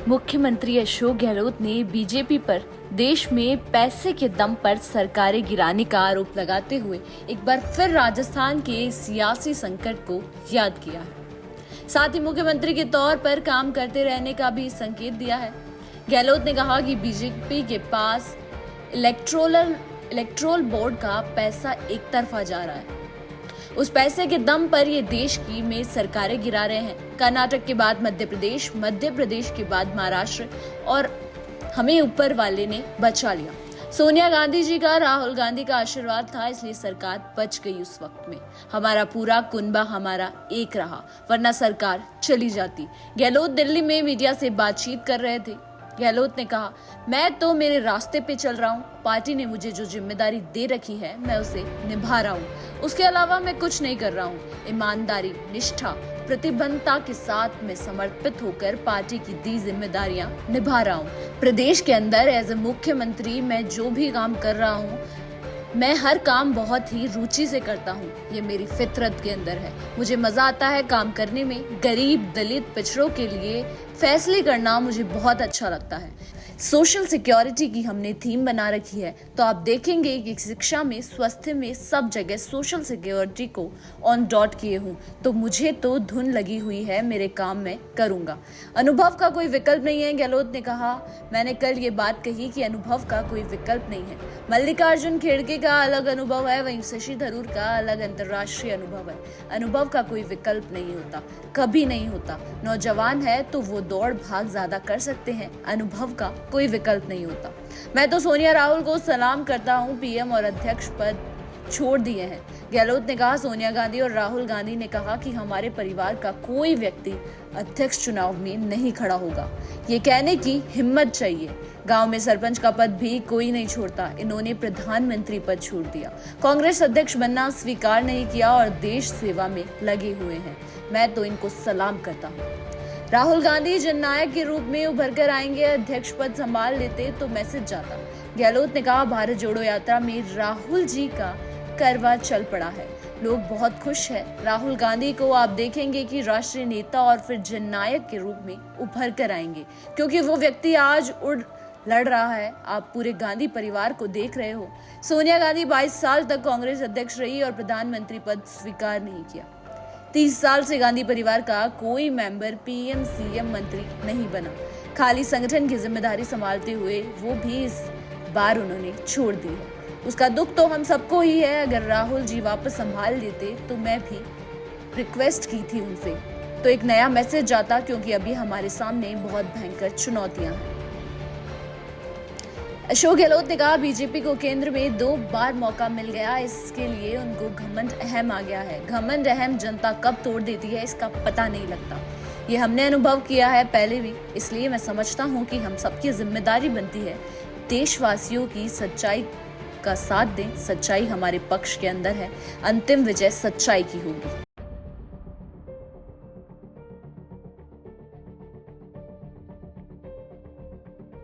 मुख्यमंत्री अशोक गहलोत ने बीजेपी पर देश में पैसे के दम पर सरकारें गिराने का आरोप लगाते हुए एक बार फिर राजस्थान के सियासी संकट को याद किया है। साथ ही मुख्यमंत्री के तौर पर काम करते रहने का भी संकेत दिया है। गहलोत ने कहा कि बीजेपी के पास इलेक्टोरल बोर्ड का पैसा एक तरफा जा रहा है। उस पैसे के दम पर ये देश की में सरकारें गिरा रहे हैं। कर्नाटक के बाद मध्य प्रदेश के बाद महाराष्ट्र और हमें ऊपर वाले ने बचा लिया। सोनिया गांधी जी का, राहुल गांधी का आशीर्वाद था, इसलिए सरकार बच गई। उस वक्त में हमारा पूरा कुनबा हमारा एक रहा, वरना सरकार चली जाती। गहलोत दिल्ली में मीडिया से बातचीत कर रहे थे। गहलोत ने कहा, मैं तो मेरे रास्ते पे चल रहा हूँ। पार्टी ने मुझे जो जिम्मेदारी दे रखी है मैं उसे निभा रहा हूँ। उसके अलावा मैं कुछ नहीं कर रहा हूँ। ईमानदारी, निष्ठा, प्रतिबद्धता के साथ मैं समर्पित होकर पार्टी की दी जिम्मेदारियां निभा रहा हूँ। प्रदेश के अंदर एज ए मुख्यमंत्री मैं जो भी काम कर रहा हूँ, मैं हर काम बहुत ही रुचि से करता हूँ। ये मेरी फितरत के अंदर है। मुझे मजा आता है काम करने में। गरीब, दलित, पिछड़ों के लिए फैसले करना मुझे बहुत अच्छा लगता है। सोशल सिक्योरिटी की हमने थीम बना रखी है, तो आप देखेंगे कि शिक्षा में, स्वास्थ्य में, सब जगह सोशल सिक्योरिटी को ऑन डॉट किए हूँ। तो मुझे तो धुन लगी हुई है, मेरे काम में करूंगा। अनुभव का कोई विकल्प नहीं है, गहलोत ने कहा। मैंने कल ये बात कही कि अनुभव का कोई विकल्प नहीं है। मल्लिकार्जुन खड़गे का अलग अनुभव है, वहीं शशि थरूर का अलग अंतर्राष्ट्रीय अनुभव है। अनुभव का कोई विकल्प नहीं होता, कभी नहीं होता। नौजवान है तो वो दौड़ भाग ज्यादा कर सकते हैं, अनुभव का कोई विकल्प नहीं होता। मैं तो सोनिया राहुल को सलाम करता हूं, पीएम और अध्यक्ष पद छोड़ दिए हैं। गहलोत ने कहा, सोनिया गांधी और राहुल गांधी ने कहा कि हमारे परिवार का कोई व्यक्ति अध्यक्ष चुनाव में नहीं खड़ा होगा। ये कहने की हिम्मत चाहिए। गांव में सरपंच का पद भी कोई नहीं छोड़ता। इन्होंने प्रधानमंत्री पद छोड़ दिया। कांग्रेस अध्यक्ष बनना स्वीकार नहीं किया और देश सेवा में लगे हुए हैं। मैं तो इनको सलाम करता हूँ। राहुल गांधी जननायक के रूप में उभर कर आएंगे, अध्यक्ष पद संभाल लेते तो मैसेज जाता। गहलोत ने कहा, भारत जोड़ो यात्रा में राहुल जी का करवा चल पड़ा है। लोग बहुत खुश हैं। राहुल गांधी को आप देखेंगे कि राष्ट्रीय नेता और फिर जननायक के रूप में उभर कर आएंगे, क्योंकि वो व्यक्ति आज लड़ रहा है। आप पूरे गांधी परिवार को देख रहे हो। सोनिया गांधी 22 साल तक कांग्रेस अध्यक्ष रही और प्रधानमंत्री पद स्वीकार नहीं किया। 30 साल से गांधी परिवार का कोई मेंबर पीएम, सीएम, मंत्री नहीं बना। खाली संगठन की जिम्मेदारी संभालते हुए वो भी इस बार उन्होंने छोड़ दी है। उसका दुख तो हम सबको ही है। अगर राहुल जी वापस संभाल लेते तो मैं भी रिक्वेस्ट की थी उनसे, तो एक नया मैसेज जाता, क्योंकि अभी हमारे सामने बहुत भयंकर चुनौतियां हैं। अशोक गहलोत ने कहा, बीजेपी को केंद्र में 2 बार मौका मिल गया, इसके लिए उनको घमंड अहम आ गया है। घमंड अहम जनता कब तोड़ देती है इसका पता नहीं लगता। ये हमने अनुभव किया है पहले भी, इसलिए मैं समझता हूँ कि हम सबकी जिम्मेदारी बनती है देशवासियों की सच्चाई का साथ दें। सच्चाई हमारे पक्ष के अंदर है। अंतिम विजय सच्चाई की होगी।